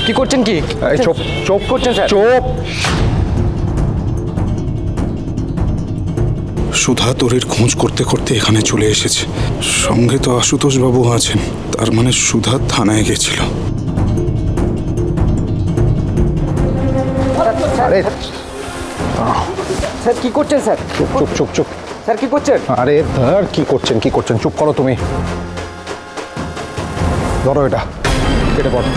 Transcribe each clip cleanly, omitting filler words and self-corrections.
কি করছেন কি? চুপ চুপ করছেন স্যার? চুপ। সুধা তোরের খোঁজ করতে করতে এখানে চলে এসেছে, সঙ্গে তো আশুতোষ বাবু আছেন, তার মানে সুধা থানায় গেছিল। আরে স্যার কি করছেন স্যার? চুপ চুপ চুপ চুপ। স্যার কি করছেন? আরে ধর, কি করছেন কি করছেন, চুপ করো তুমি। ধরো এটা, কেটে পড়।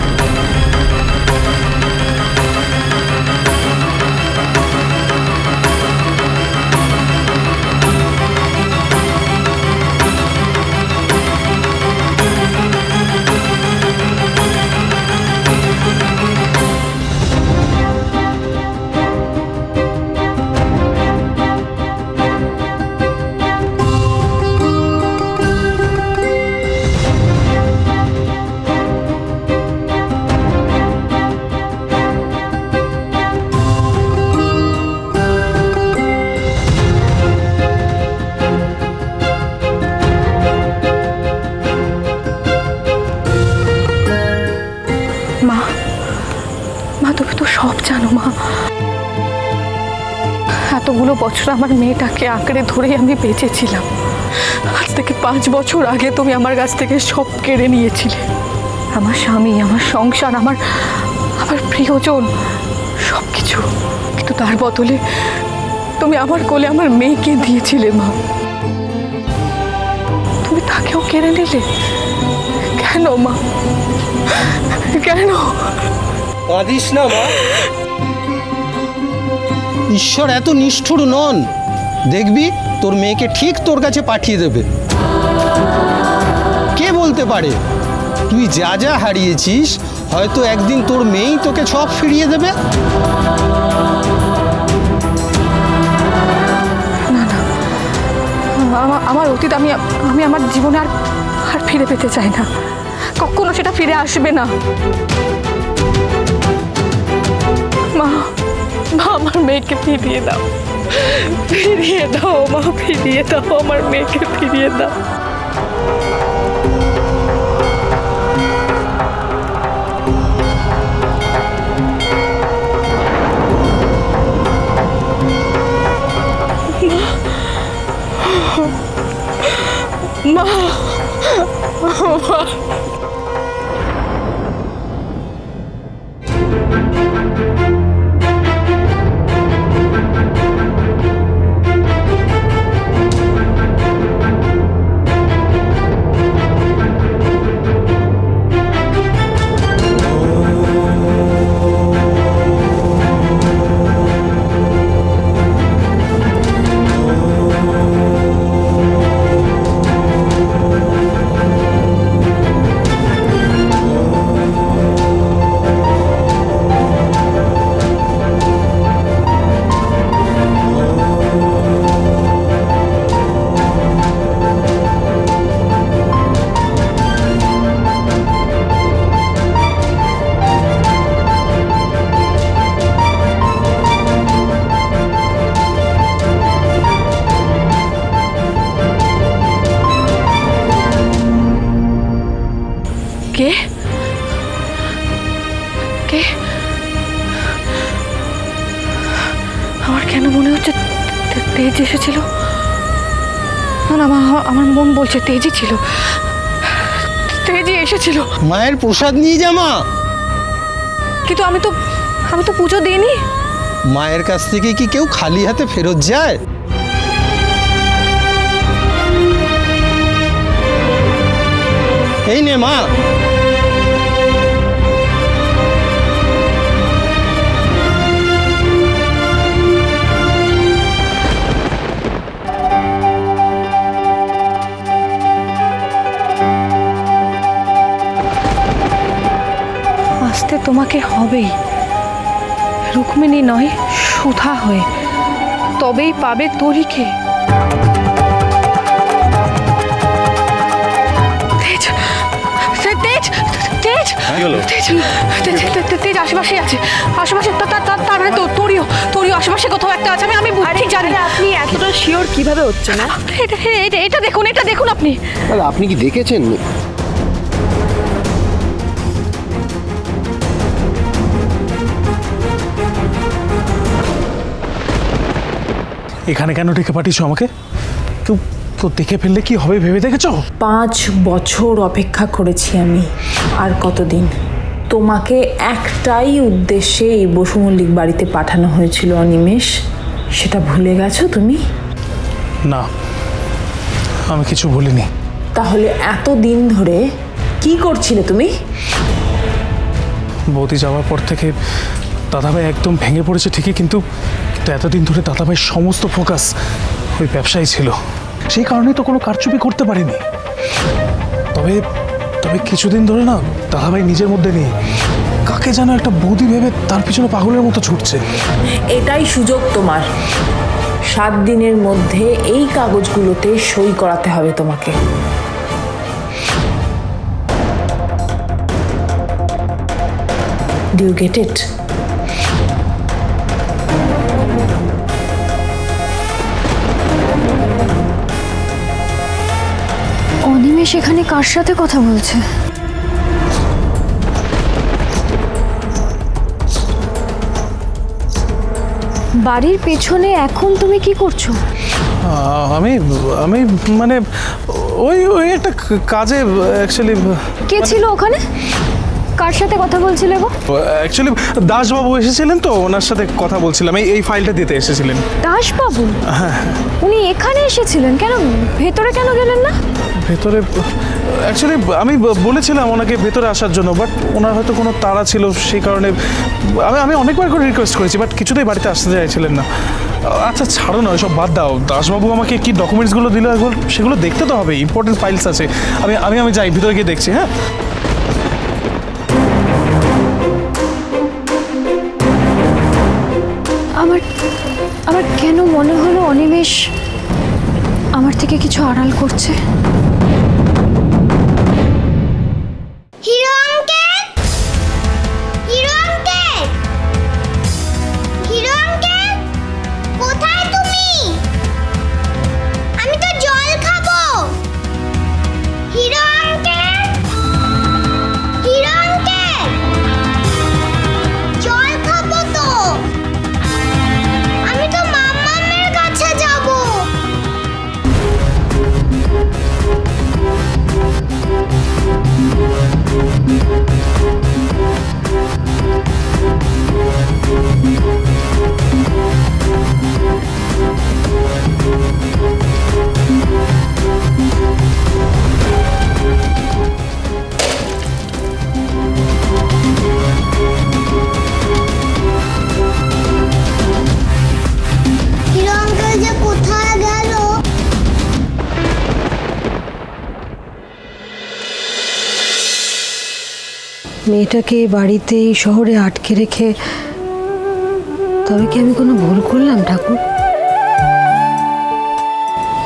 এতগুলো বছর আমার মেয়েটাকে আঁকড়ে ধরেই আমি বেঁচেছিলাম। আজ থেকে 5 বছর আগে তুমি আমার কাছ থেকে সব কেড়ে নিয়েছিলে, আমার স্বামী, আমার সংসার, আমার প্রিয়জন, সব কিছু। কিন্তু তার বদলে তুমি আমার কোলে আমার মেয়েকে দিয়েছিলে মা। তুমি তাকেও কেড়ে নিলে কেন মা? কেন? কাঁদিস না মা, ঈশ্বর এত নিষ্ঠুর নন। দেখবি তোর মেয়েকে ঠিক তোর কাছে পাঠিয়ে দেবে। কে বলতে পারে তুই যা যা হারিয়েছিস হয়তো একদিন তোর মেয়েই তোকে সব ফিরিয়ে দেবে। না না, আমার অতীত আমি আমার জীবনে আর ফিরে পেতে চাই না। কখনো সেটা ফিরে আসবে না মা। মা, আমার মেয়েকে ফিরিয়ে দাও, ফিরিয়ে দাও মা, ফিরিয়ে দাও আমার মেয়েকে, ফিরিয়ে দাও। মা, মা, কে কে? আমার কেন মনে হচ্ছে তেজ এসেছিল? না, আমার মন বলছে তেজই ছিল, তেজই এসেছিল। মায়ের প্রসাদ নিয়ে যা মা। কিন্তু আমি তো পুজো দিইনি। মায়ের কাছ থেকে কি কেউ খালি হাতে ফেরত যায়? এই নে মা। আসতে তোমাকে হবেই, রুক্মিণী নয় সুধা হয়ে, তবেই পাবে তরিকে। তেজ, তেজ, তেজ, তেজ আশেপাশে আছে, আশেপাশে। তার মানে তোরিও আশেপাশে কোথাও একটা আছে। আমি ঠিক জানি। আপনি এতটা শিওর কিভাবে হচ্ছে না? এটা দেখুন, এটা দেখুন আপনি। আপনি কি দেখেছেন? এখানে কেন ডেকে পাঠিয়েছো আমাকে? কেউ কেউ দেখে ফেললে কি হবে ভেবে দেখেছো? 5 বছর অপেক্ষা করেছি আমি, আর কতদিন? তোমাকে একটাই উদ্দেশ্যে এই বসু মল্লিক বাড়িতে পাঠানো হয়েছিল অনিমেষ, সেটা ভুলে গেছো তুমি? না, আমি কিছু ভুলিনি। তাহলে এতদিন ধরে কি করছিলে তুমি? বৌদি যাওয়ার পর থেকে দাদাভাই একদম ভেঙে পড়েছে ঠিকই, কিন্তু এতদিন ধরে দাদাভাইয়ের সমস্ত ফোকাস ওই ব্যবসায়ী ছিল। সেই কারণেই তো কোনো কারচুপি করতে পারিনি। তবে তবে কিছুদিন ধরে না দাদাভাই নিজের মধ্যে নেই, কাকে যেন একটা বৌদি ভেবে তার পিছনে পাগলের মতো ছুটছে। এটাই সুযোগ তোমার। 7 দিনের মধ্যে এই কাগজগুলোতে সই করাতে হবে তোমাকে। Do you get it? Animesh এখানে কার সাথে কথা বলছে? বাড়ির পেছনে এখন তুমি কি করছো? আমি আমি মানে ওই ওই একটা কাজে অ্যাকচুয়ালি। কে ছিল ওখানে? কার সাথে কথা বলছিলে গো? অ্যাকচুয়ালি দাসবাবু এসেছিলেন তো, ওনার সাথে কথা বলছিলাম। এই ফাইলটা দিতে এসেছিলেন। দাসবাবু? উনি এখানে এসেছিলেন কেন? ভেতরে কেন গেলেন না? ভেতরে অ্যাকচুয়ালি আমি বলেছিলাম ওনাকে ভেতরে আসার জন্য, বাট ওনার হয়তো কোনো তাড়া ছিল, সেই কারণে আমি অনেকবার করে রিকোয়েস্ট করেছি, বাট কিছুতেই বাড়িতে আসতে চাইছিলেন না। আচ্ছা ছাড়ো না, সব বাদ দাও। দাসবাবু আমাকে কি ডকুমেন্টসগুলো দিল, সেগুলো দেখতে তো হবে, ইম্পর্টেন্ট ফাইলস আছে। আমি যাই, ভিতরে গিয়ে দেখছি। হ্যাঁ, আমার কেন মনে হলো অনিমেষ আমার থেকে কিছু আড়াল করছে। মেয়েটাকে বাড়িতে এই শহরে আটকে রেখে তবে কি আমি কোনো ভুল করলাম ঠাকুর?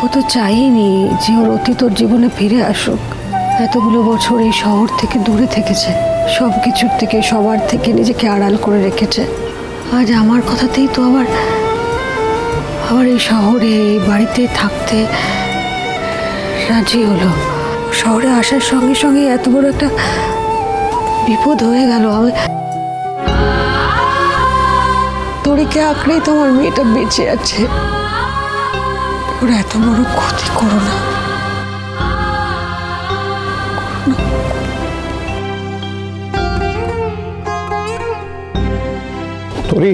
ও তো চাইনি যে ওর অতীত ওর জীবনে ফিরে আসুক। এতগুলো বছর এই শহর থেকে দূরে থেকেছে, সব কিছুর থেকে সবার থেকে নিজেকে আড়াল করে রেখেছে। আজ আমার কথাতেই তো আবার এই শহরে এই বাড়িতে থাকতে রাজি হলো। শহরে আসার সঙ্গে সঙ্গে এত বড় একটা বিপদ হয়ে গেল। আমি তোরিকে আঁকড়েই তো আমার মেয়েটা বেঁচে আছে। ওর এত বড় ক্ষতি করো না। তোরি,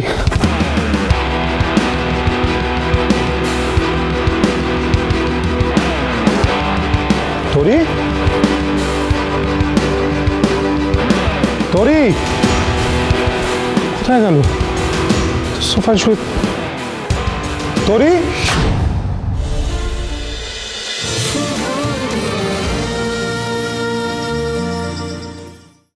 তোরি, তোরি কোথায় গেল? সোফায় শুয়ে। তোরি।